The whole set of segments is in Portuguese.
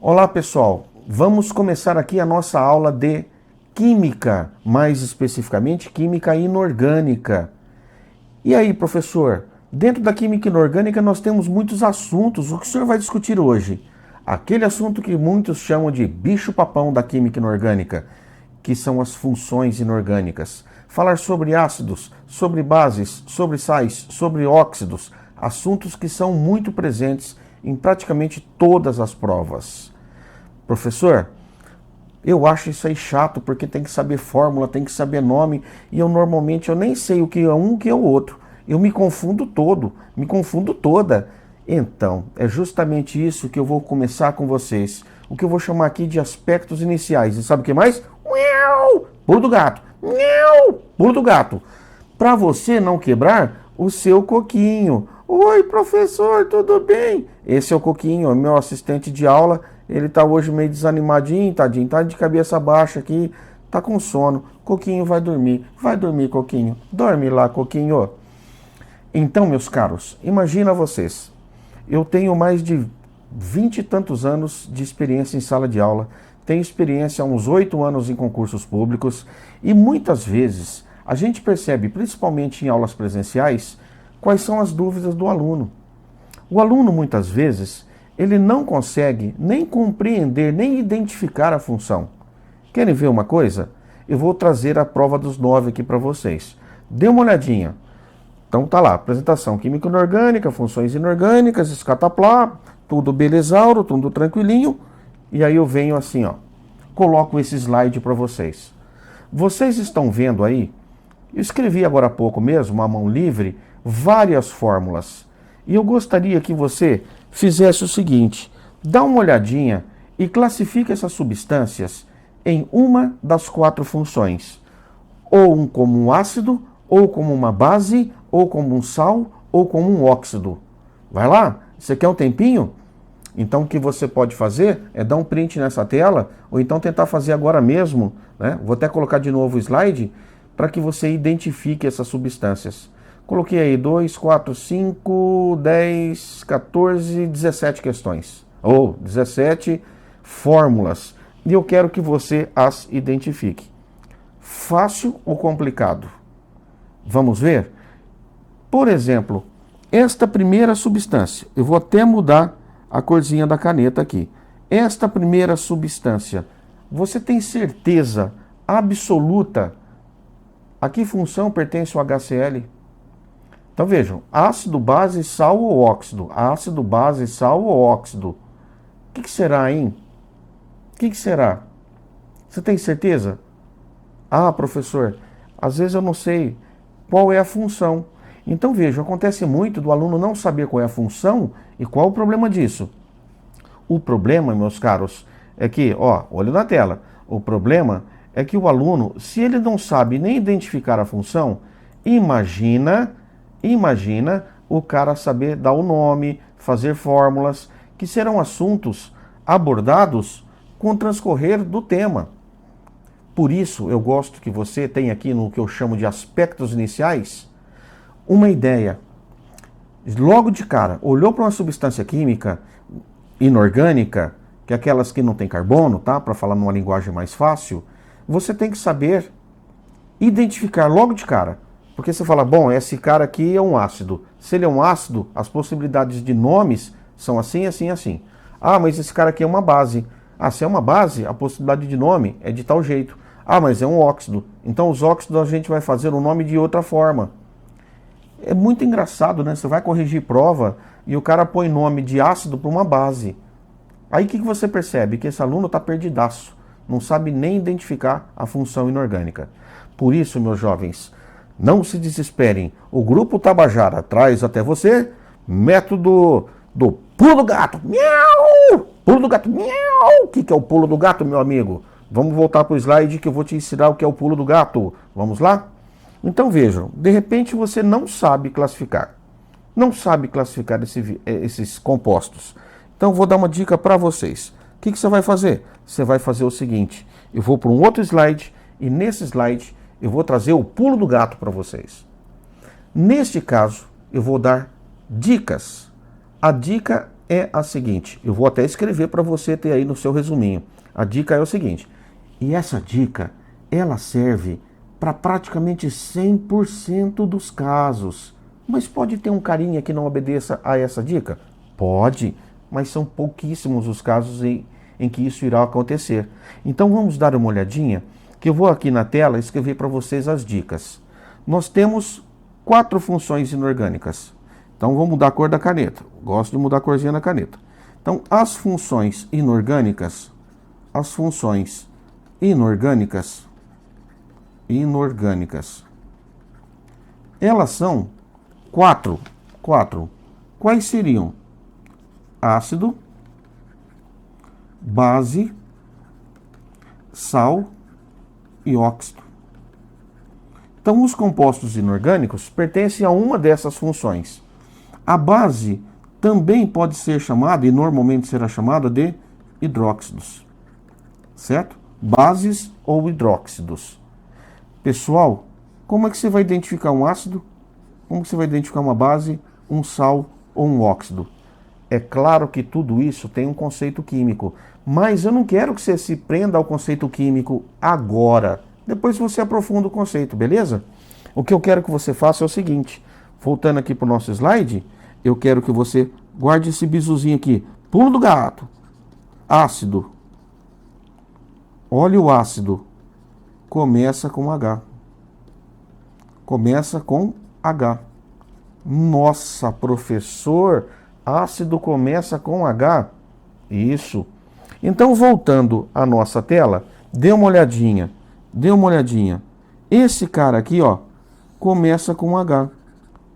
Olá pessoal, vamos começar aqui a nossa aula de Química, mais especificamente Química Inorgânica. E aí professor, dentro da Química Inorgânica nós temos muitos assuntos, o que o senhor vai discutir hoje? Aquele assunto que muitos chamam de bicho-papão da Química Inorgânica, que são as funções inorgânicas. Falar sobre ácidos, sobre bases, sobre sais, sobre óxidos, assuntos que são muito presentes em praticamente todas as provas. Professor, eu acho isso aí chato porque tem que saber fórmula, tem que saber nome e eu normalmente nem sei o que é um, o que é o outro. Eu me confundo todo, me confundo toda. Então, é justamente isso que eu vou começar com vocês. O que eu vou chamar aqui de aspectos iniciais. E sabe o que mais? Pulo do gato. Pulo do gato. Para você não quebrar o seu coquinho. Oi, professor, tudo bem? Esse é o Coquinho, é meu assistente de aula. Ele tá hoje meio desanimadinho, tadinho, tá de cabeça baixa aqui, tá com sono. Coquinho vai dormir. Vai dormir, Coquinho. Dorme lá, Coquinho. Então, meus caros, imagina vocês. Eu tenho mais de 20 e tantos anos de experiência em sala de aula. Tenho experiência há uns 8 anos em concursos públicos. E muitas vezes a gente percebe, principalmente em aulas presenciais, quais são as dúvidas do aluno. O aluno, muitas vezes, ele não consegue nem compreender, nem identificar a função. Querem ver uma coisa? Eu vou trazer a prova dos 9 aqui para vocês. Dê uma olhadinha. Então tá lá, apresentação química inorgânica, funções inorgânicas, escataplá, tudo belezauro, tudo tranquilinho. E aí eu venho assim, ó, coloco esse slide para vocês. Vocês estão vendo aí, eu escrevi agora há pouco mesmo, à mão livre, várias fórmulas. E eu gostaria que você fizesse o seguinte, dá uma olhadinha e classifique essas substâncias em uma das 4 funções. Ou como um ácido, ou como uma base, ou como um sal, ou como um óxido. Vai lá? Você quer um tempinho? Então o que você pode fazer é dar um print nessa tela, ou então tentar fazer agora mesmo, né? Vou até colocar de novo o slide, para que você identifique essas substâncias. Coloquei aí 2, 4, 5, 10, 14, 17 questões. Ou 17 fórmulas. E eu quero que você as identifique. Fácil ou complicado? Vamos ver? Por exemplo, esta primeira substância. Eu vou até mudar a corzinha da caneta aqui. Esta primeira substância. Você tem certeza absoluta a que função pertence o HCl? Então vejam, ácido, base, sal ou óxido? Ácido, base, sal ou óxido? O que será, hein? O que será? Você tem certeza? Ah, professor, às vezes eu não sei qual é a função. Então vejam, acontece muito do aluno não saber qual é a função e qual é o problema disso. O problema, meus caros, é que, ó, olho na tela, o problema é que o aluno, se ele não sabe nem identificar a função, imagina o cara saber dar o nome, fazer fórmulas, que serão assuntos abordados com o transcorrer do tema. Por isso, eu gosto que você tenha aqui no que eu chamo de aspectos iniciais, uma ideia. Logo de cara, olhou para uma substância química inorgânica, que é aquelas que não tem carbono, tá? Para falar numa linguagem mais fácil, você tem que saber identificar logo de cara. Porque você fala, bom, esse cara aqui é um ácido. Se ele é um ácido, as possibilidades de nomes são assim, assim, assim. Ah, mas esse cara aqui é uma base. Ah, se é uma base, a possibilidade de nome é de tal jeito. Ah, mas é um óxido. Então os óxidos a gente vai fazer o nome de outra forma. É muito engraçado, né? Você vai corrigir prova e o cara põe nome de ácido para uma base. Aí o que você percebe? Que esse aluno está perdidaço. Não sabe nem identificar a função inorgânica. Por isso, meus jovens, não se desesperem. O Grupo Tabajara traz até você método do pulo do gato. Miau! Pulo do gato. Miau! O que é o pulo do gato, meu amigo? Vamos voltar para o slide que eu vou te ensinar o que é o pulo do gato. Vamos lá? Então vejam, de repente você não sabe classificar. Não sabe classificar esses compostos. Então vou dar uma dica para vocês. O que você vai fazer? Você vai fazer o seguinte. Eu vou para um outro slide e nesse slide eu vou trazer o pulo do gato para vocês. Neste caso, eu vou dar dicas. A dica é a seguinte, eu vou até escrever para você ter aí no seu resuminho. A dica é o seguinte, e essa dica, ela serve para praticamente 100% dos casos. Mas pode ter um carinha que não obedeça a essa dica? Pode, mas são pouquíssimos os casos em que isso irá acontecer. Então vamos dar uma olhadinha, que eu vou aqui na tela escrever para vocês as dicas. Nós temos 4 funções inorgânicas. Então vou mudar a cor da caneta. Gosto de mudar a corzinha da caneta. Então as funções inorgânicas, elas são 4. Quais seriam? Ácido, base, sal e óxido. Então, os compostos inorgânicos pertencem a uma dessas funções. A base também pode ser chamada, e normalmente será chamada, de hidróxidos. Certo? Bases ou hidróxidos. Pessoal, como é que você vai identificar um ácido? Como você vai identificar uma base, um sal ou um óxido? É claro que tudo isso tem um conceito químico, mas eu não quero que você se prenda ao conceito químico agora. Depois você aprofunda o conceito, beleza? O que eu quero que você faça é o seguinte, voltando aqui para o nosso slide, eu quero que você guarde esse bizuzinho aqui. Pulo do gato. Ácido. Olha o ácido. Começa com H. Começa com H. Nossa, professor, ácido começa com H? Isso. Então, voltando à nossa tela, dê uma olhadinha. Esse cara aqui, ó, começa com H.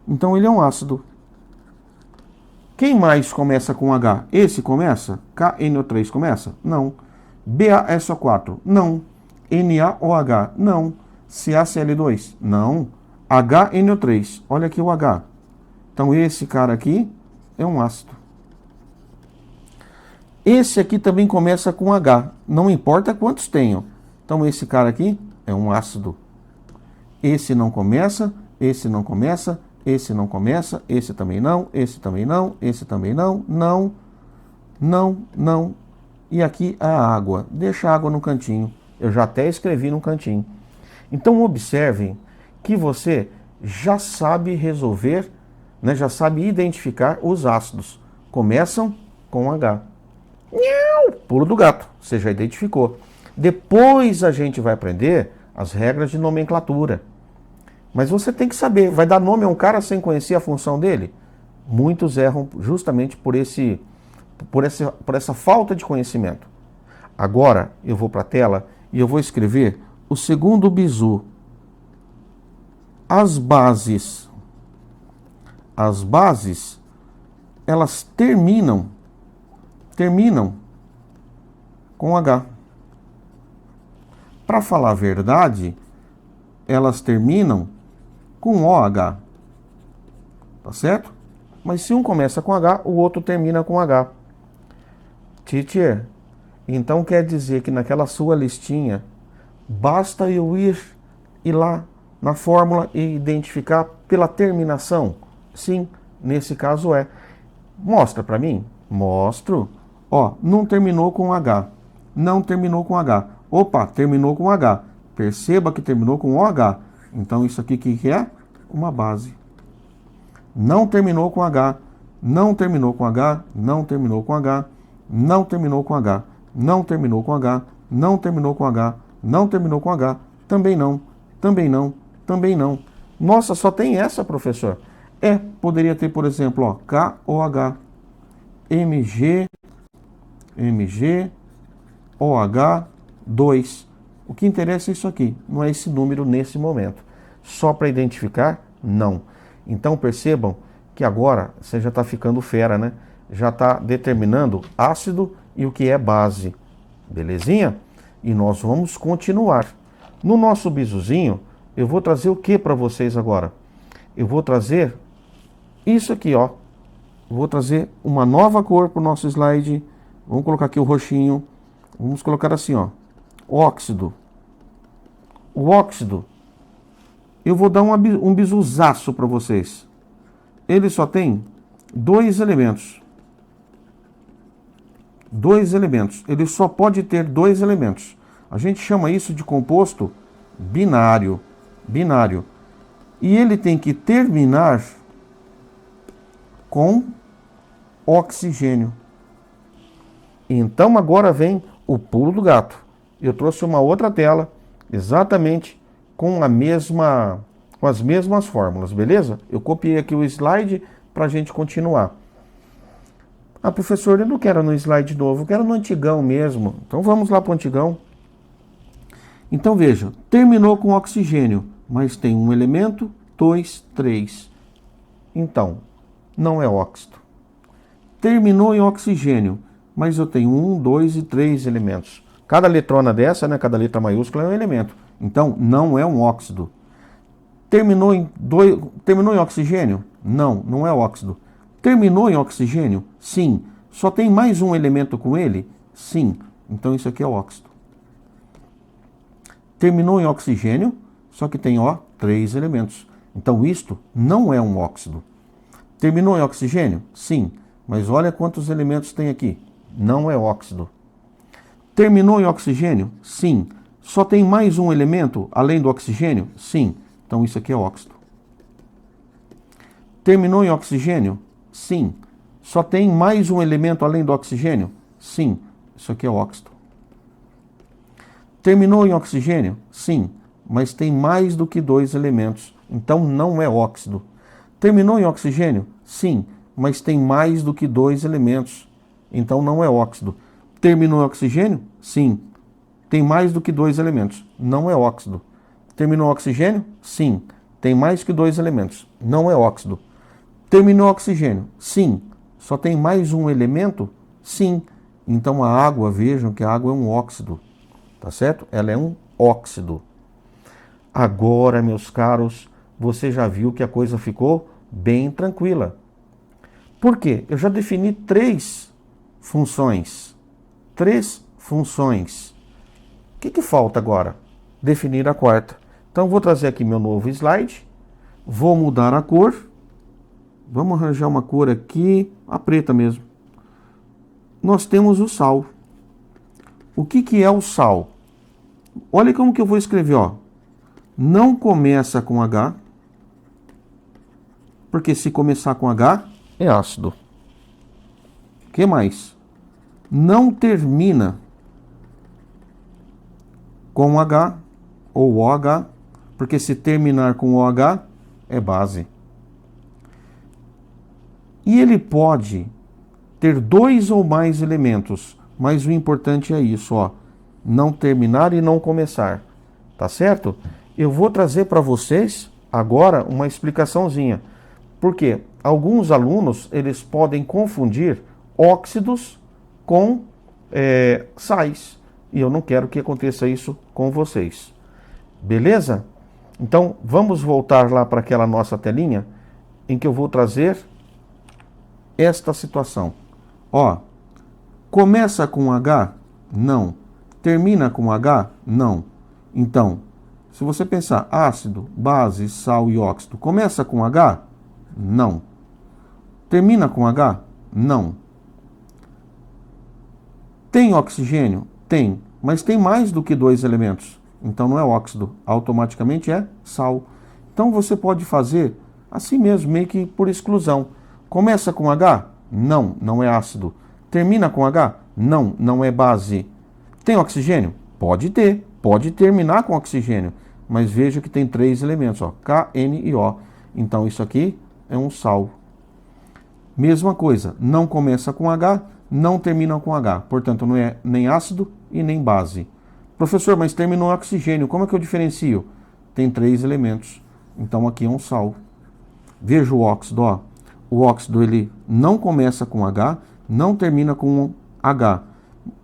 Então, ele é um ácido. Quem mais começa com H? Esse começa? KNO3 começa? Não. BaSO4? Não. NaOH? Não. CaCl2? Não. HNO3? Olha aqui o H. Então, esse cara aqui é um ácido. Esse aqui também começa com H. Não importa quantos tenham. Então, esse cara aqui é um ácido. Esse não começa, esse não começa, esse não começa, esse também não, esse também não, esse também não, não, não, não. E aqui a água. Deixa a água no cantinho. Eu já até escrevi no cantinho. Então, observem que você já sabe resolver, né, já sabe identificar os ácidos. Começam com H. Pulo do gato, você já identificou. Depois a gente vai aprender as regras de nomenclatura. Mas você tem que saber, vai dar nome a um cara sem conhecer a função dele? Muitos erram justamente por essa falta de conhecimento. Agora eu vou para a tela e eu vou escrever o segundo bizu. As bases, elas terminam com H. Para falar a verdade, elas terminam com OH. Tá certo? Mas se um começa com H, o outro termina com H. Teacher, então quer dizer que naquela sua listinha, basta eu ir lá na fórmula e identificar pela terminação? Sim, nesse caso é. Mostra para mim? Mostro. Ó, não terminou com H. Não terminou com H. Opa, terminou com H. Perceba que terminou com OH. Então isso aqui que é? Uma base. Não terminou com H. Não terminou com H. Não terminou com H. Não terminou com H. Não terminou com H. Não terminou com H. Não terminou com H. Também não. Também não. Também não. Nossa, só tem essa, professor. Poderia ter, por exemplo, ó, KOH, MG, OH2. O que interessa é isso aqui, não é esse número nesse momento. Só para identificar, não. Então percebam que agora você já está ficando fera, né? Já está determinando ácido e o que é base. Belezinha? E nós vamos continuar. No nosso bizuzinho, eu vou trazer o que para vocês agora? Eu vou trazer isso aqui, ó. Vou trazer uma nova cor para o nosso slide. Vamos colocar aqui o roxinho. Vamos colocar assim, ó. Óxido. O óxido, eu vou dar um bizuzaço para vocês. Ele só tem 2 elementos. dois elementos. Ele só pode ter dois elementos. A gente chama isso de composto binário. Binário. E ele tem que terminar com oxigênio. Então agora vem o pulo do gato. Eu trouxe uma outra tela, exatamente com as mesmas fórmulas, beleza? Eu copiei aqui o slide para a gente continuar. Ah, professor, eu não quero no slide novo, eu quero no antigão mesmo. Então vamos lá para o antigão. Então veja, terminou com oxigênio, mas tem um elemento, 2, 3. Então, não é óxido. Terminou em oxigênio, mas eu tenho 1, 2 e 3 elementos. Cada letrona dessa, né, cada letra maiúscula é um elemento. Então, não é um óxido. Terminou em oxigênio? Não, não é óxido. Terminou em oxigênio? Sim. Só tem mais um elemento com ele? Sim. Então isso aqui é óxido. Terminou em oxigênio, só que tem, 3 elementos. Então isto não é um óxido. Terminou em oxigênio? Sim. Mas olha quantos elementos tem aqui. Não é óxido. Terminou em oxigênio? Sim. Só tem mais um elemento além do oxigênio? Sim. Então isso aqui é óxido. Terminou em oxigênio? Sim. Só tem mais um elemento além do oxigênio? Sim. Isso aqui é óxido. Terminou em oxigênio? Sim. Mas tem mais do que 2 elementos. Então não é óxido. Terminou em oxigênio? Sim. Mas tem mais do que 2 elementos. Então não é óxido. Terminou em oxigênio? Sim. Tem mais do que 2 elementos. Não é óxido. Terminou oxigênio? Sim. Tem mais que 2 elementos. Não é óxido. Terminou oxigênio? Sim. Só tem mais um elemento? Sim. Então a água, vejam que a água é um óxido. Tá certo? Ela é um óxido. Agora, meus caros, você já viu que a coisa ficou bem tranquila. Por quê? Eu já defini 3 funções. 3 funções. O que falta agora? Definir a quarta. Então, vou trazer aqui meu novo slide. Vou mudar a cor. Vamos arranjar uma cor aqui, a preta mesmo. Nós temos o sal. O que é o sal? Olha como que eu vou escrever, Não começa com H, porque se começar com H, é ácido. O que mais? Não termina com H ou OH, porque se terminar com OH, é base. E ele pode ter 2 ou mais elementos, mas o importante é isso, não terminar e não começar, tá certo? Eu vou trazer para vocês agora uma explicaçãozinha, porque alguns alunos eles podem confundir óxidos com sais, e eu não quero que aconteça isso com vocês, beleza? Então vamos voltar lá para aquela nossa telinha em que eu vou trazer esta situação. Começa com H? Não. Termina com H? Não. Então, se você pensar ácido, base, sal e óxido, começa com H? Não. Termina com H? Não. Tem oxigênio? Tem. Mas tem mais do que 2 elementos. Então não é óxido. Automaticamente é sal. Então você pode fazer assim mesmo, meio que por exclusão. Começa com H? Não, não é ácido. Termina com H? Não, não é base. Tem oxigênio? Pode ter, pode terminar com oxigênio, mas veja que tem 3 elementos, K, N e O. Então isso aqui é um sal. Mesma coisa, não começa com H, não termina com H, portanto não é nem ácido e nem base. Professor, mas terminou oxigênio, como é que eu diferencio? Tem 3 elementos, então aqui é um sal. Veja o óxido, O óxido ele não começa com H, não termina com H.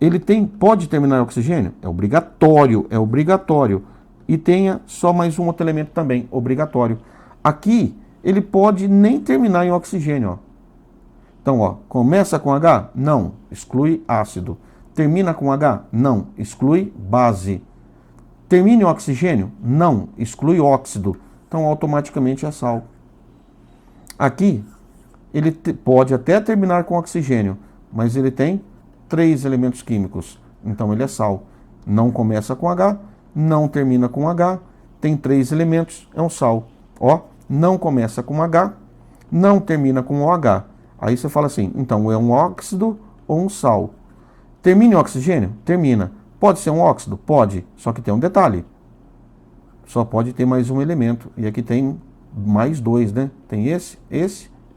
Ele pode terminar em oxigênio? É obrigatório. E tenha só mais um outro elemento também, obrigatório. Aqui, ele pode nem terminar em oxigênio, Então, começa com H? Não, exclui ácido. Termina com H? Não, exclui base. Termina em oxigênio? Não, exclui óxido. Então, automaticamente é sal. Aqui, ele pode até terminar com oxigênio, mas ele tem 3 elementos químicos. Então ele é sal. Não começa com H, não termina com H, tem 3 elementos, é um sal. Ó, não começa com H, não termina com OH. Aí você fala assim, então é um óxido ou um sal. Termina em oxigênio? Termina. Pode ser um óxido? Pode, só que tem um detalhe. Só pode ter mais um elemento. E aqui tem mais 2, né? Tem esse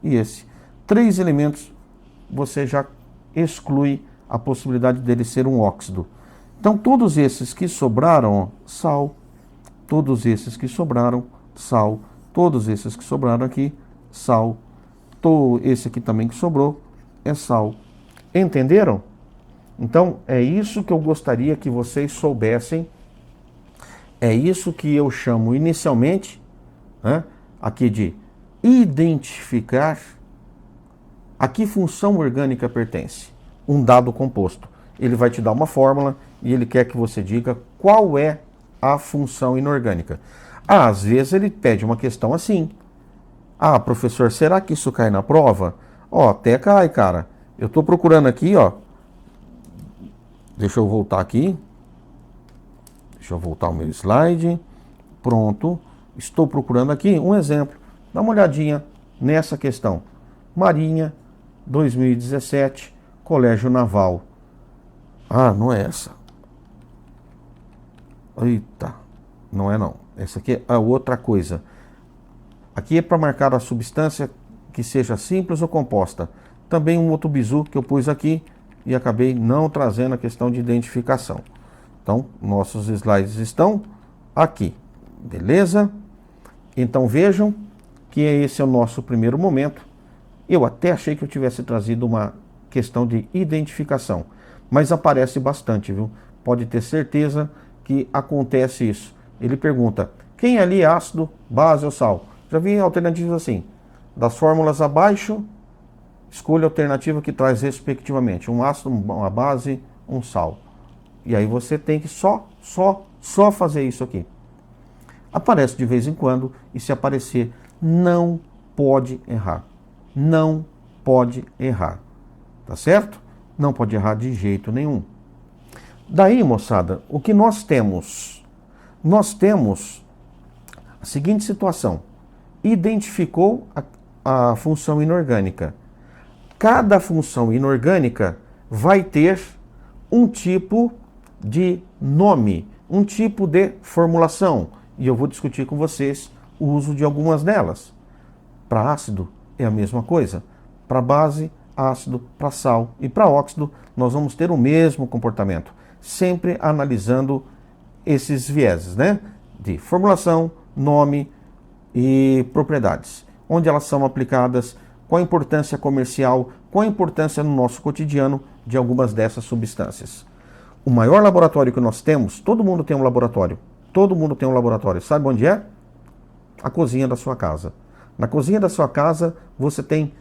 e esse. 3 elementos, você já exclui a possibilidade dele ser um óxido. Então, todos esses que sobraram, ó, sal. Todos esses que sobraram, sal. Todos esses que sobraram aqui, sal. Esse aqui também que sobrou é sal. Entenderam? Então, é isso que eu gostaria que vocês soubessem. É isso que eu chamo inicialmente, né, aqui de identificar a que função orgânica pertence um dado composto. Ele vai te dar uma fórmula e ele quer que você diga qual é a função inorgânica. Às vezes ele pede uma questão assim. Ah, professor, será que isso cai na prova? Ó, até cai, cara. Eu estou procurando aqui, ó. Deixa eu voltar aqui. Deixa eu voltar o meu slide. Pronto. Estou procurando aqui um exemplo. Dá uma olhadinha nessa questão. Marinha, 2017, Colégio Naval. Ah, não é essa. Eita, não é não. Essa aqui é outra coisa. Aqui é para marcar a substância que seja simples ou composta. Também um outro bizu que eu pus aqui e acabei não trazendo a questão de identificação. Então, nossos slides estão aqui. Beleza? Então vejam que esse é o nosso primeiro momento. Eu até achei que eu tivesse trazido uma questão de identificação, mas aparece bastante, viu? Pode ter certeza que acontece isso. Ele pergunta, quem ali é ácido, base ou sal? Já vi alternativas assim, das fórmulas abaixo, escolha a alternativa que traz respectivamente, um ácido, uma base, um sal. E aí você tem que só fazer isso aqui. Aparece de vez em quando, e se aparecer, não pode errar. Não pode errar. Tá certo? Não pode errar de jeito nenhum. Daí, moçada, o que nós temos? Nós temos a seguinte situação. Identificou a função inorgânica. Cada função inorgânica vai ter um tipo de nome, um tipo de formulação. E eu vou discutir com vocês o uso de algumas delas. Para ácido é a mesma coisa. Para base, ácido, para sal e para óxido, nós vamos ter o mesmo comportamento. Sempre analisando esses vieses, né? De formulação, nome e propriedades. Onde elas são aplicadas, qual a importância comercial, qual a importância no nosso cotidiano de algumas dessas substâncias. O maior laboratório que nós temos, todo mundo tem um laboratório. Todo mundo tem um laboratório. Sabe onde é? A cozinha da sua casa. Na cozinha da sua casa, você tem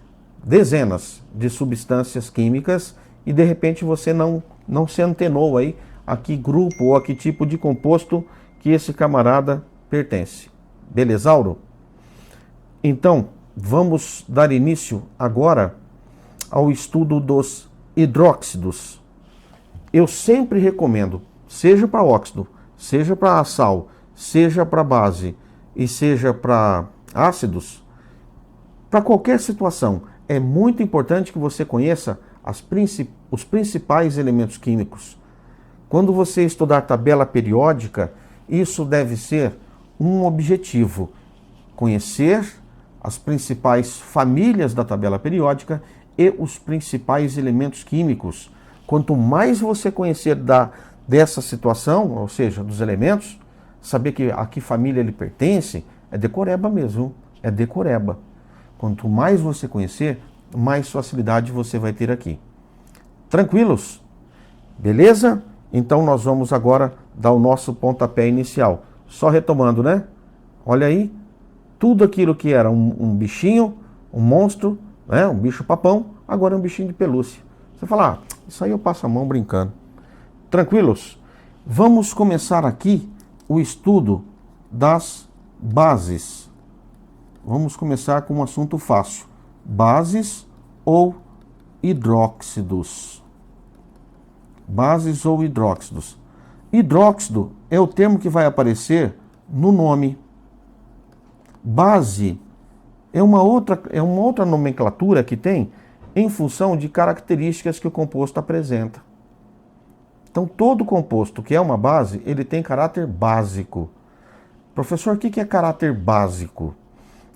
dezenas de substâncias químicas e de repente você não se antenou aí a que grupo ou a que tipo de composto que esse camarada pertence. Belezauro? Então, vamos dar início agora ao estudo dos hidróxidos. Eu sempre recomendo, seja para óxido, seja para sal, seja para base e seja para ácidos, para qualquer situação, é muito importante que você conheça os principais elementos químicos. Quando você estudar tabela periódica, isso deve ser um objetivo, conhecer as principais famílias da tabela periódica e os principais elementos químicos. Quanto mais você conhecer dessa situação, ou seja, dos elementos, saber a que família ele pertence, é decoreba mesmo, é decoreba. Quanto mais você conhecer, mais facilidade você vai ter aqui. Tranquilos? Beleza? Então nós vamos agora dar o nosso pontapé inicial. Só retomando, né? Olha aí, tudo aquilo que era um bichinho, um monstro, né? Um bicho papão, agora é um bichinho de pelúcia. Você fala, isso aí eu passo a mão brincando. Tranquilos? Vamos começar aqui o estudo das bases. Vamos começar com um assunto fácil. Bases ou hidróxidos. Bases ou hidróxidos. Hidróxido é o termo que vai aparecer no nome. Base é uma outra nomenclatura que tem em função de características que o composto apresenta. Então, todo composto que é uma base, ele tem caráter básico. Professor, o que é caráter básico?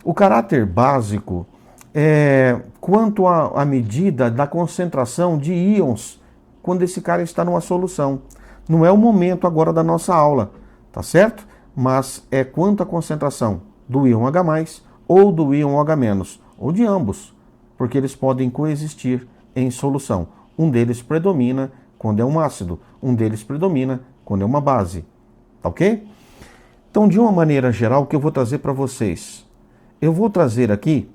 O caráter básico é quanto à medida da concentração de íons quando esse cara está numa solução. Não é o momento agora da nossa aula, tá certo? Mas é quanto à concentração do íon H+, ou do íon OH-, ou de ambos, porque eles podem coexistir em solução. Um deles predomina quando é um ácido, um deles predomina quando é uma base, tá ok? Então, de uma maneira geral, o que eu vou trazer para vocês? Eu vou trazer aqui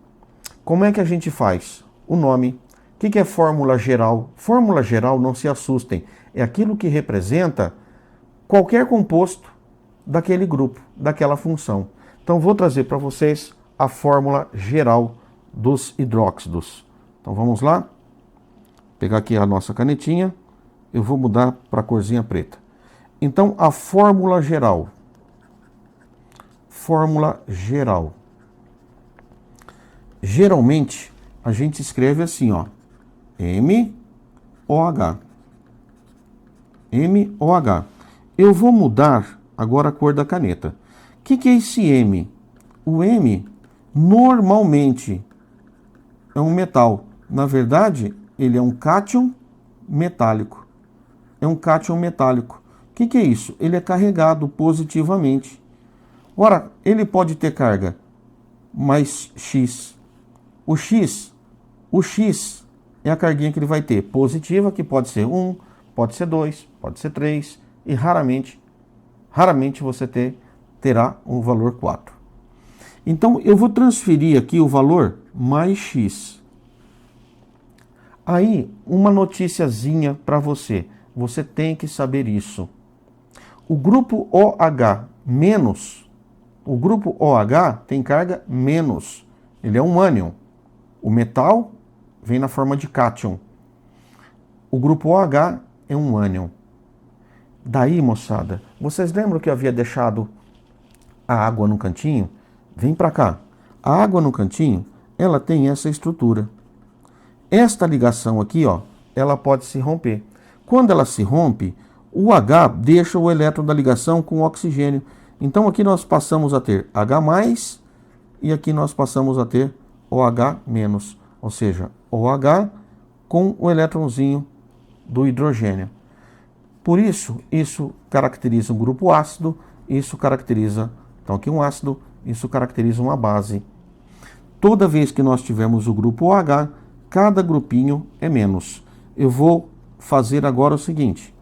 como é que a gente faz o nome. O que é fórmula geral? Fórmula geral, não se assustem, é aquilo que representa qualquer composto daquele grupo, daquela função. Então, vou trazer para vocês a fórmula geral dos hidróxidos. Então, vamos lá? Vou pegar aqui a nossa canetinha, eu vou mudar para a corzinha preta. Então, a fórmula geral. Fórmula geral. Geralmente, a gente escreve assim, ó. MOH. MOH. Eu vou mudar agora a cor da caneta. O que é esse M? O M, normalmente, é um metal. Na verdade, ele é um cátion metálico. É um cátion metálico. O que é isso? Ele é carregado positivamente. Ora, ele pode ter carga mais X. O X é a carguinha que ele vai ter positiva, que pode ser 1, pode ser 2, pode ser 3, e raramente você terá o valor 4. Então, eu vou transferir aqui o valor mais X. Aí, uma noticiazinha para você. Você tem que saber isso. O grupo OH menos, o grupo OH tem carga menos. Ele é um ânion. O metal vem na forma de cátion. O grupo OH é um ânion. Daí, moçada, vocês lembram que eu havia deixado a água no cantinho? Vem para cá. A água no cantinho, ela tem essa estrutura. Esta ligação aqui, ó, ela pode se romper. Quando ela se rompe, o H deixa o elétron da ligação com o oxigênio. Então aqui nós passamos a ter H+, e aqui nós passamos a ter OH-, ou seja, OH com o elétronzinho do hidrogênio. Por isso, isso caracteriza um grupo ácido, isso caracteriza, então aqui um ácido, isso caracteriza uma base. Toda vez que nós tivermos o grupo OH, cada grupinho é menos. Eu vou fazer agora o seguinte.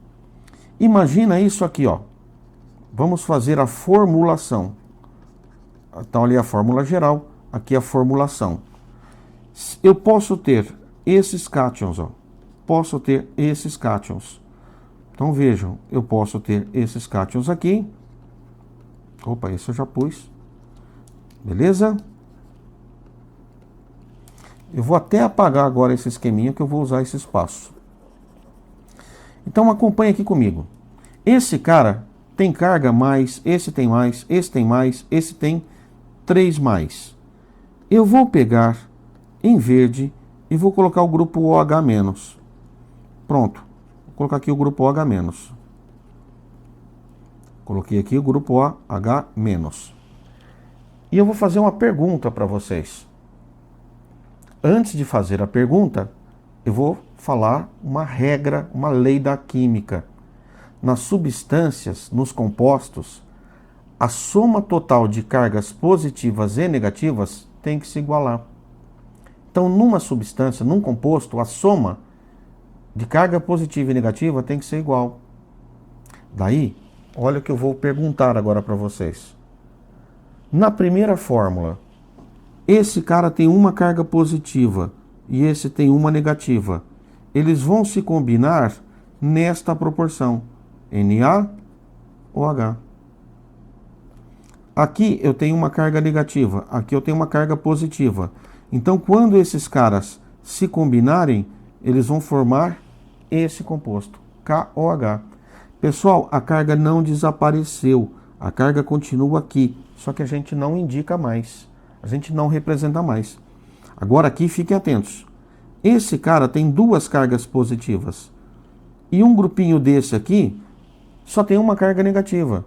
Imagina isso aqui, ó. Vamos fazer a formulação. Então ali a fórmula geral, aqui a formulação. Eu posso ter esses cátions, ó. Posso ter esses cátions. Então vejam, eu posso ter esses cátions aqui. Opa, esse eu já pus. Beleza? Eu vou até apagar agora esse esqueminha que eu vou usar esse espaço. Então acompanha aqui comigo. Esse cara tem carga mais, esse tem mais, esse tem mais, esse tem 3 mais. Eu vou pegar em verde e vou colocar o grupo OH-. Pronto. Vou colocar aqui o grupo OH-. Coloquei aqui o grupo OH-. E eu vou fazer uma pergunta para vocês. Antes de fazer a pergunta, eu vou falar uma regra, uma lei da química. Nas substâncias, nos compostos, a soma total de cargas positivas e negativas tem que se igualar. Então, numa substância, num composto, a soma de carga positiva e negativa tem que ser igual. Daí, olha o que eu vou perguntar agora para vocês. Na primeira fórmula, esse cara tem uma carga positiva e esse tem uma negativa. Eles vão se combinar nesta proporção, NaOH. Aqui eu tenho uma carga negativa, aqui eu tenho uma carga positiva. Então, quando esses caras se combinarem, eles vão formar esse composto. KOH. Pessoal, a carga não desapareceu. A carga continua aqui. Só que a gente não indica mais. A gente não representa mais. Agora aqui, fiquem atentos. Esse cara tem duas cargas positivas. E um grupinho desse aqui só tem uma carga negativa.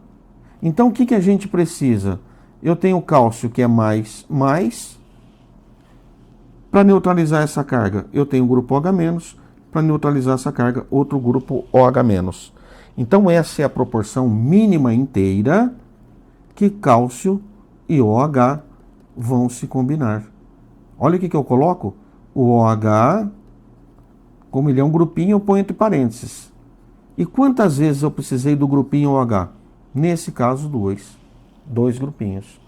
Então o que a gente precisa? Eu tenho cálcio que é mais. Para neutralizar essa carga, eu tenho o grupo OH-. Para neutralizar essa carga, outro grupo OH-. Então essa é a proporção mínima inteira que cálcio e OH vão se combinar. Olha o que eu coloco. O OH, como ele é um grupinho, eu ponho entre parênteses. E quantas vezes eu precisei do grupinho OH? Nesse caso, dois grupinhos.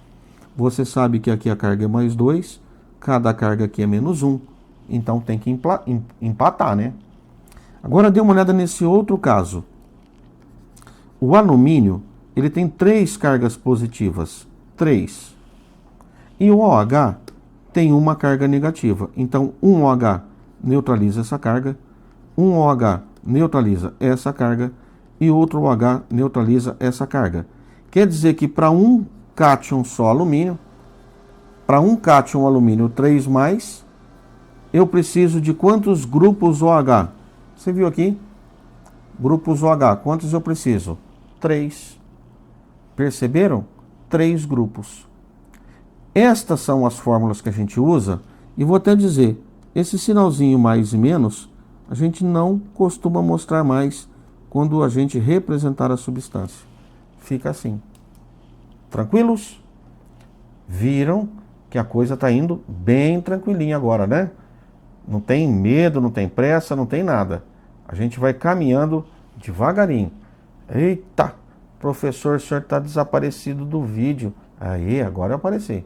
Você sabe que aqui a carga é mais 2, cada carga aqui é menos 1. Então tem que empatar, né? Agora dê uma olhada nesse outro caso. O alumínio, ele tem 3 cargas positivas. 3. E o OH tem uma carga negativa. Então, um OH neutraliza essa carga, um OH neutraliza essa carga e outro OH neutraliza essa carga. Quer dizer que para um cátion só alumínio, para um cátion alumínio 3+, eu preciso de quantos grupos OH? Você viu aqui? Grupos OH, quantos eu preciso? 3. Perceberam? 3 grupos. Estas são as fórmulas que a gente usa, e vou até dizer, esse sinalzinho mais e menos, a gente não costuma mostrar mais quando a gente representar a substância. Fica assim. Tranquilos? Viram que a coisa está indo bem tranquilinha agora, né? Não tem medo, não tem pressa, não tem nada. A gente vai caminhando devagarinho. Eita, professor, o senhor está desaparecido do vídeo. Aí, agora eu apareci.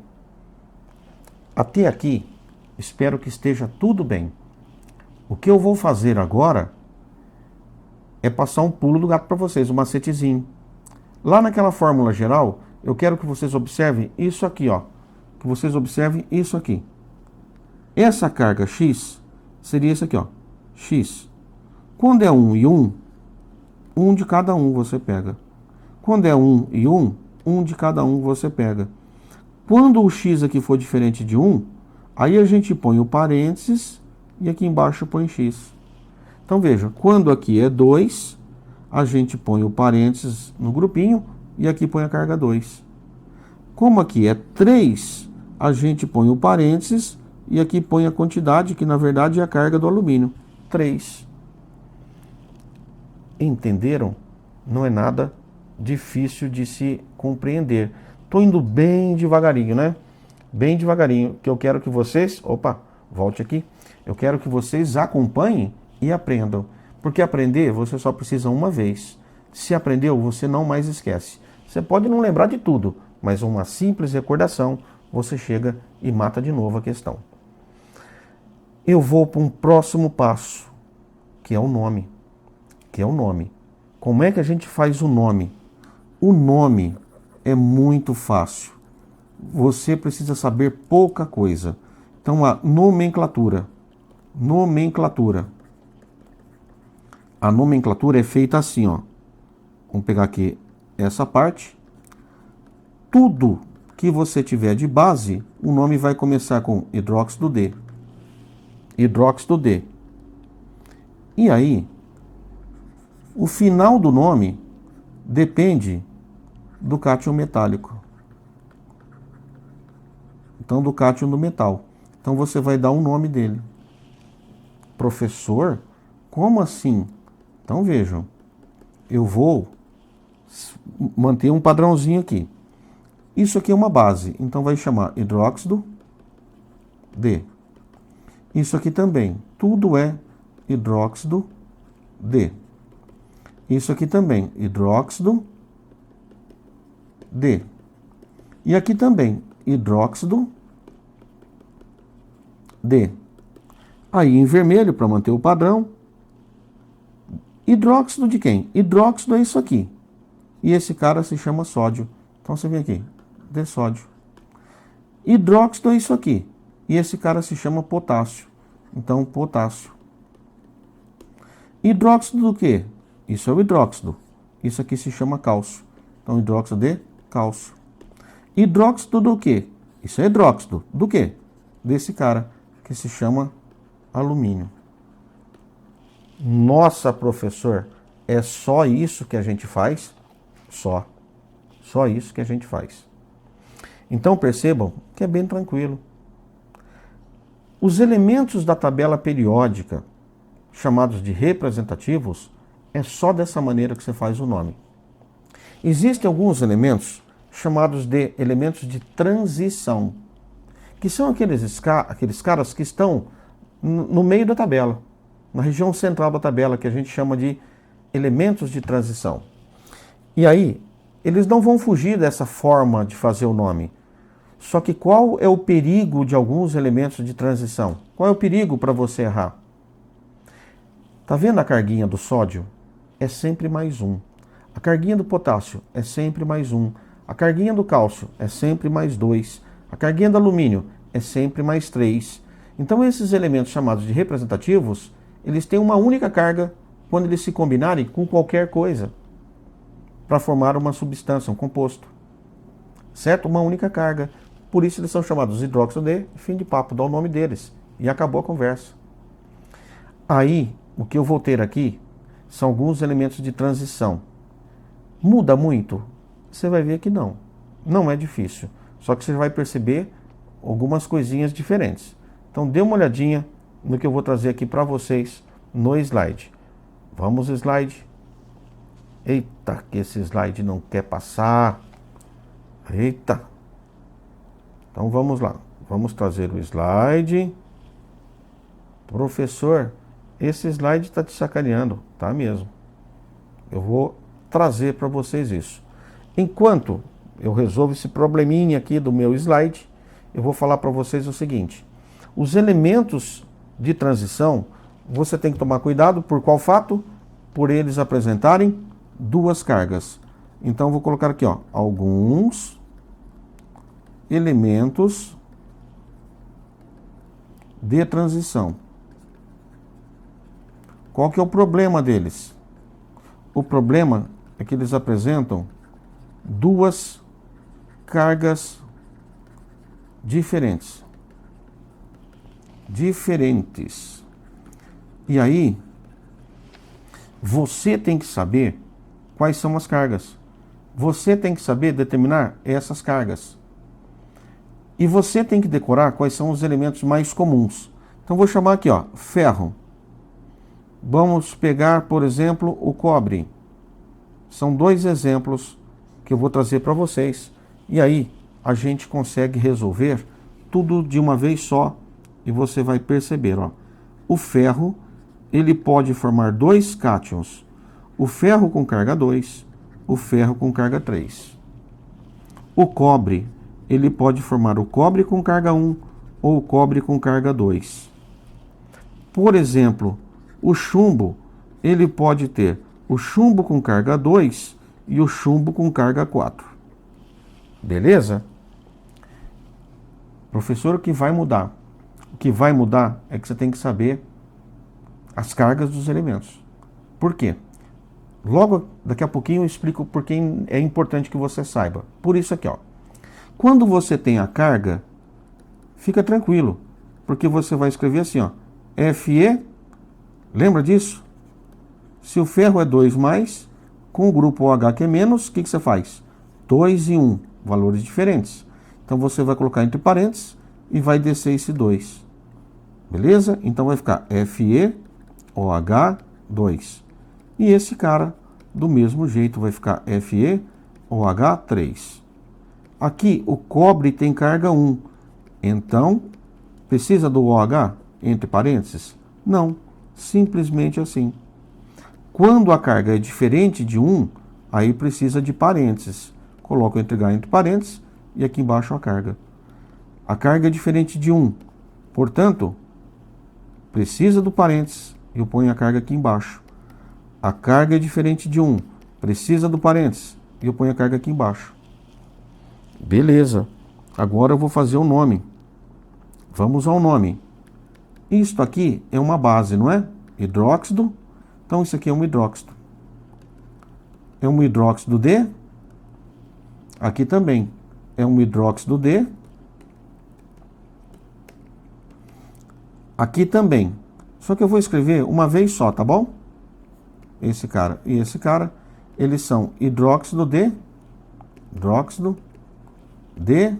Até aqui, espero que esteja tudo bem. O que eu vou fazer agora é passar um pulo do gato para vocês, um macetezinho. Lá naquela fórmula geral, eu quero que vocês observem isso aqui, ó. Que vocês observem isso aqui. Essa carga X seria isso aqui, ó. X. Quando é 1 e 1, 1 de cada um você pega. Quando é 1 e 1, 1 de cada um você pega. Quando o X aqui for diferente de 1, aí a gente põe o parênteses e aqui embaixo põe X. Então veja, quando aqui é 2, a gente põe o parênteses no grupinho e aqui põe a carga 2. Como aqui é 3, a gente põe o parênteses e aqui põe a quantidade, que na verdade é a carga do alumínio, 3. Entenderam? Não é nada difícil de se compreender. Estou indo bem devagarinho, né? Bem devagarinho, que eu quero que vocês... Opa, volte aqui. Eu quero que vocês acompanhem e aprendam. Porque aprender, você só precisa uma vez. Se aprendeu, você não mais esquece. Você pode não lembrar de tudo, mas uma simples recordação, você chega e mata de novo a questão. Eu vou para um próximo passo, que é o nome. Como é que a gente faz o nome? O nome é muito fácil. Você precisa saber pouca coisa. Então, a nomenclatura. A nomenclatura é feita assim, ó. Vamos pegar aqui essa parte. Tudo que você tiver de base, o nome vai começar com hidróxido D. Hidróxido D. E aí, o final do nome depende do cátion metálico. Então, do cátion do metal. Então, você vai dar o nome dele. Professor? Como assim? Então, vejam. Eu vou manter um padrãozinho aqui. Isso aqui é uma base. Então, vai chamar hidróxido D. Isso aqui também. Tudo é hidróxido D. Isso aqui também. Hidróxido D. E aqui também. Hidróxido D. Aí em vermelho, para manter o padrão. Hidróxido de quem? Hidróxido é isso aqui. E esse cara se chama sódio. Então você vem aqui. D sódio. Hidróxido é isso aqui. E esse cara se chama potássio. Então, potássio. Hidróxido do quê? Isso é o hidróxido. Isso aqui se chama cálcio. Então, hidróxido de cálcio. Hidróxido do quê? Isso é hidróxido. Do quê? Desse cara, que se chama alumínio. Nossa, professor, é só isso que a gente faz? Só. Só isso que a gente faz. Então, percebam que é bem tranquilo. Os elementos da tabela periódica, chamados de representativos, é só dessa maneira que você faz o nome. Existem alguns elementos chamados de elementos de transição, que são aqueles caras que estão no meio da tabela, na região central da tabela, que a gente chama de elementos de transição. E aí, eles não vão fugir dessa forma de fazer o nome. Só que qual é o perigo de alguns elementos de transição? Qual é o perigo para você errar? Tá vendo a carguinha do sódio? É sempre mais um. A carguinha do potássio é sempre mais um. A carguinha do cálcio é sempre mais 2. A carguinha do alumínio é sempre mais 3. Então esses elementos chamados de representativos, eles têm uma única carga quando eles se combinarem com qualquer coisa para formar uma substância, um composto. Certo? Uma única carga. Por isso eles são chamados hidróxido de fim de papo, dá o nome deles. E acabou a conversa. Aí, o que eu vou ter aqui são alguns elementos de transição. Muda muito? Você vai ver que não. Não é difícil. Só que você vai perceber algumas coisinhas diferentes. Então dê uma olhadinha no que eu vou trazer aqui para vocês no slide. Vamos, slide. Eita, que esse slide não quer passar. Eita. Então vamos lá. Vamos trazer o slide. Professor, esse slide está te sacaneando. Tá mesmo. Eu vou trazer para vocês isso. Enquanto eu resolvo esse probleminha aqui do meu slide, eu vou falar para vocês o seguinte. Os elementos de transição, você tem que tomar cuidado por qual fato? Por eles apresentarem duas cargas. Então, eu vou colocar aqui, ó, alguns elementos de transição. Qual que é o problema deles? O problema é que eles apresentam duas cargas diferentes. E aí, você tem que saber quais são as cargas. Você tem que saber determinar essas cargas. E você tem que decorar quais são os elementos mais comuns. Então, vou chamar aqui, ó, ferro. Vamos pegar, por exemplo, o cobre. São dois exemplos que eu vou trazer para vocês. E aí, a gente consegue resolver tudo de uma vez só. E você vai perceber, ó. O ferro, ele pode formar dois cátions. O ferro com carga 2, o ferro com carga 3. O cobre, ele pode formar o cobre com carga 1 ou o cobre com carga 2. Por exemplo, o chumbo, ele pode ter o chumbo com carga 2 e o chumbo com carga 4. Beleza? Professor, o que vai mudar? O que vai mudar é que você tem que saber as cargas dos elementos. Por quê? Logo, daqui a pouquinho eu explico por que é importante que você saiba. Por isso aqui, ó. Quando você tem a carga, fica tranquilo, porque você vai escrever assim, ó. Fe, lembra disso? Se o ferro é 2+, com o grupo OH que é menos, o que você faz? 2 e 1, valores diferentes. Então você vai colocar entre parênteses e vai descer esse 2. Beleza? Então vai ficar FeOH2. E esse cara, do mesmo jeito, vai ficar FeOH3. Aqui, o cobre tem carga 1. Então, precisa do OH entre parênteses? Não. Simplesmente assim. Quando a carga é diferente de 1, aí precisa de parênteses. Coloco entre parênteses e aqui embaixo a carga. A carga é diferente de 1. Portanto, precisa do parênteses e eu ponho a carga aqui embaixo. A carga é diferente de 1. Precisa do parênteses e eu ponho a carga aqui embaixo. Beleza. Agora eu vou fazer o nome. Vamos ao nome. Isto aqui é uma base, não é? Hidróxido. Então isso aqui é um hidróxido. é um hidróxido de. Aqui também é um hidróxido de. Aqui também. Só que eu vou escrever uma vez só, tá bom? Esse cara e esse cara, eles são hidróxido de. Hidróxido de.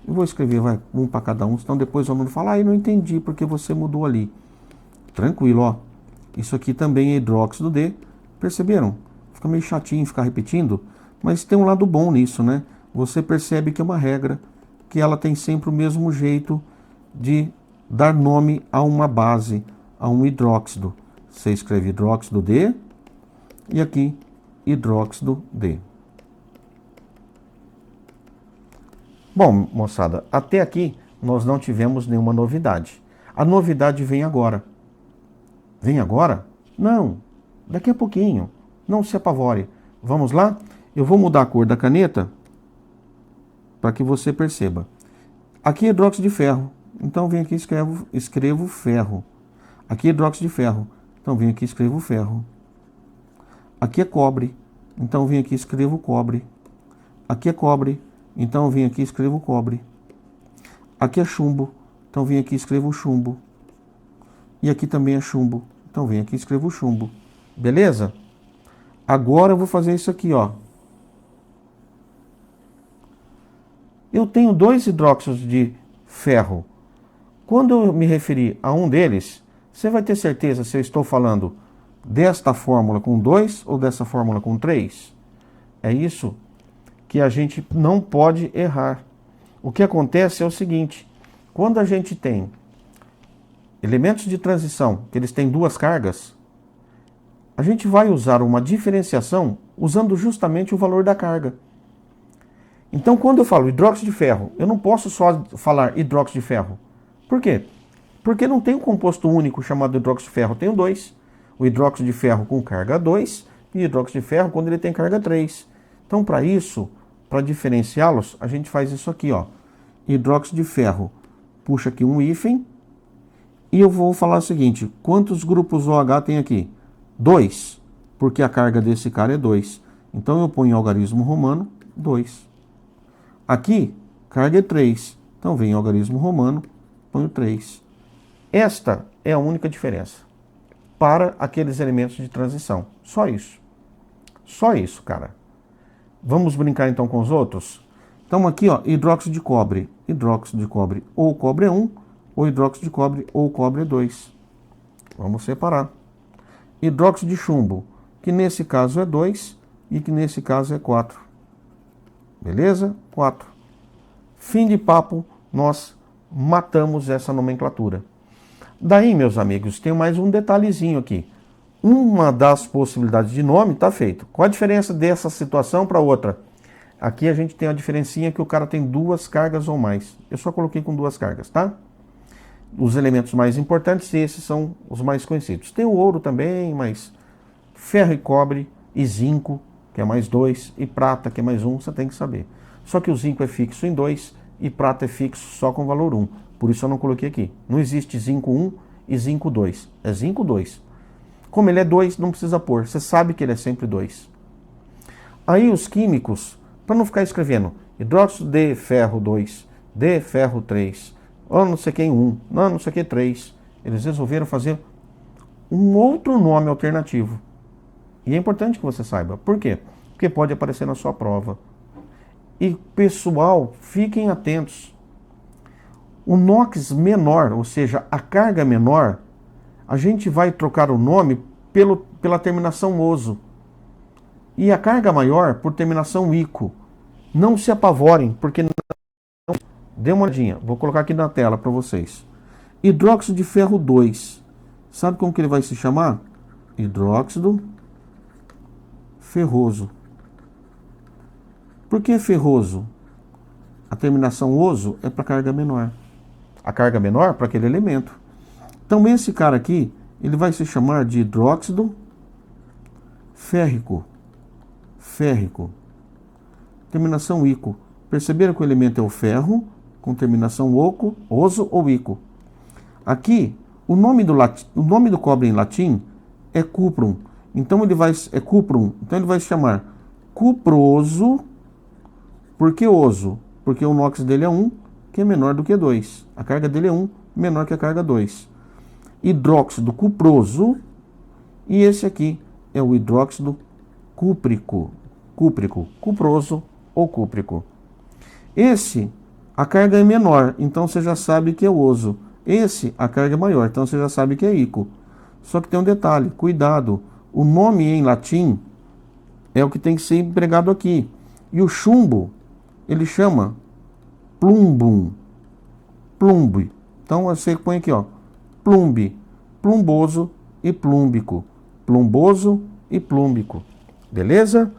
Eu vou escrever, vai, um para cada um, senão depois o aluno fala, não entendi porque você mudou ali. Tranquilo, ó. Isso aqui também é hidróxido de. Perceberam? Fica meio chatinho ficar repetindo, mas tem um lado bom nisso, né? Você percebe que é uma regra, que ela tem sempre o mesmo jeito de dar nome a uma base, a um hidróxido. Você escreve hidróxido de e aqui hidróxido de. Bom, moçada, até aqui nós não tivemos nenhuma novidade. A novidade vem agora. Vem agora? Não, daqui a pouquinho. Não se apavore. Vamos lá? Eu vou mudar a cor da caneta para que você perceba. Aqui é hidróxido de ferro. Então vem aqui e escrevo ferro. Aqui é hidróxido de ferro. Então vem aqui e escrevo ferro. Aqui é cobre. Então vem aqui e escrevo cobre. Aqui é cobre. Então vem aqui e escrevo cobre. Aqui é chumbo. Então vem aqui e escrevo chumbo. E aqui também é chumbo. Então vem aqui e escrevo chumbo. Beleza? Agora eu vou fazer isso aqui, ó. Eu tenho 2 hidróxidos de ferro. Quando eu me referir a um deles, você vai ter certeza se eu estou falando desta fórmula com 2 ou dessa fórmula com 3? É isso que a gente não pode errar. O que acontece é o seguinte, quando a gente tem elementos de transição, que eles têm 2 cargas, a gente vai usar uma diferenciação usando justamente o valor da carga. Então, quando eu falo hidróxido de ferro, eu não posso só falar hidróxido de ferro. Por quê? Porque não tem um composto único chamado hidróxido de ferro, eu tenho 2. O hidróxido de ferro com carga 2 e o hidróxido de ferro quando ele tem carga 3. Então, para isso, para diferenciá-los, a gente faz isso aqui, ó. Hidróxido de ferro, puxa aqui um hífen, e eu vou falar o seguinte, quantos grupos OH tem aqui? 2, porque a carga desse cara é 2. Então eu ponho em algarismo romano 2. Aqui, carga é 3. Então vem em algarismo romano, ponho 3. Esta é a única diferença para aqueles elementos de transição. Só isso. Só isso, cara. Vamos brincar então com os outros? Então aqui, ó, hidróxido de cobre. Hidróxido de cobre ou cobre é 1, ou hidróxido de cobre ou cobre é 2. Vamos separar. Hidróxido de chumbo, que nesse caso é 2 e que nesse caso é 4. Beleza? 4. Fim de papo, nós matamos essa nomenclatura. Daí, meus amigos, tem mais um detalhezinho aqui. Uma das possibilidades de nome está feito. Qual a diferença dessa situação para outra? Aqui a gente tem a diferencinha que o cara tem 2 cargas ou mais. Eu só coloquei com 2 cargas, tá? Os elementos mais importantes, esses são os mais conhecidos. Tem o ouro também, mas ferro e cobre e zinco, que é mais 2, e prata, que é mais 1, você tem que saber. Só que o zinco é fixo em 2 e prata é fixo só com valor 1. Por isso eu não coloquei aqui. Não existe zinco 1 e zinco 2. É zinco 2. Como ele é 2, não precisa pôr. Você sabe que ele é sempre 2. Aí os químicos, para não ficar escrevendo hidróxido de ferro 2, de ferro 3, ou não sei quem 1, não sei que 3, eles resolveram fazer um outro nome alternativo. E é importante que você saiba. Por quê? Porque pode aparecer na sua prova. E, pessoal, fiquem atentos. O NOx menor, ou seja, a carga menor, a gente vai trocar o nome pela terminação oso. E a carga maior por terminação ico. Não se apavorem, porque não... Dê uma olhadinha. Vou colocar aqui na tela para vocês. Hidróxido de ferro 2. Sabe como que ele vai se chamar? Hidróxido ferroso. Por que ferroso? A terminação oso é para carga menor. A carga menor para aquele elemento. Então esse cara aqui, ele vai se chamar de hidróxido férrico. Férrico. Terminação ico. Perceberam que o elemento é o ferro, com terminação oco, oso ou ico. Aqui, o nome do cobre em latim é cuprum. Então ele vai, é cuprum, então ele vai se chamar cuproso. Por que oso? Porque o NOx dele é 1, que é menor do que 2. A carga dele é 1, menor que a carga 2. Hidróxido cuproso. E esse aqui é o hidróxido cúprico. Cúprico, cuproso ou cúprico. Esse, a carga é menor, então você já sabe que é oso. Esse, a carga é maior, então você já sabe que é ico. Só que tem um detalhe, cuidado. O nome em latim é o que tem que ser empregado aqui. E o chumbo, ele chama plumbum. Plumbe. Então você põe aqui, ó, plumbe, plumboso e plúmbico. Plumboso e plúmbico. Beleza?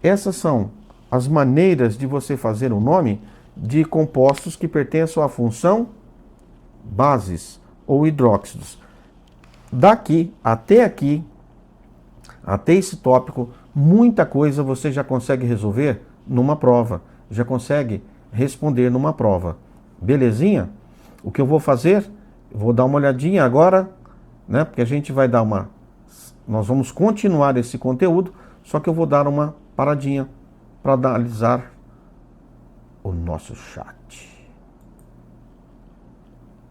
Essas são as maneiras de você fazer o nome de compostos que pertencem à função bases ou hidróxidos. Daqui, até esse tópico, muita coisa você já consegue resolver numa prova, já consegue responder numa prova. Belezinha? O que eu vou fazer? Eu vou dar uma olhadinha agora, né? Porque a gente vai dar nós vamos continuar esse conteúdo, só que eu vou dar uma paradinha para analisar o nosso chat.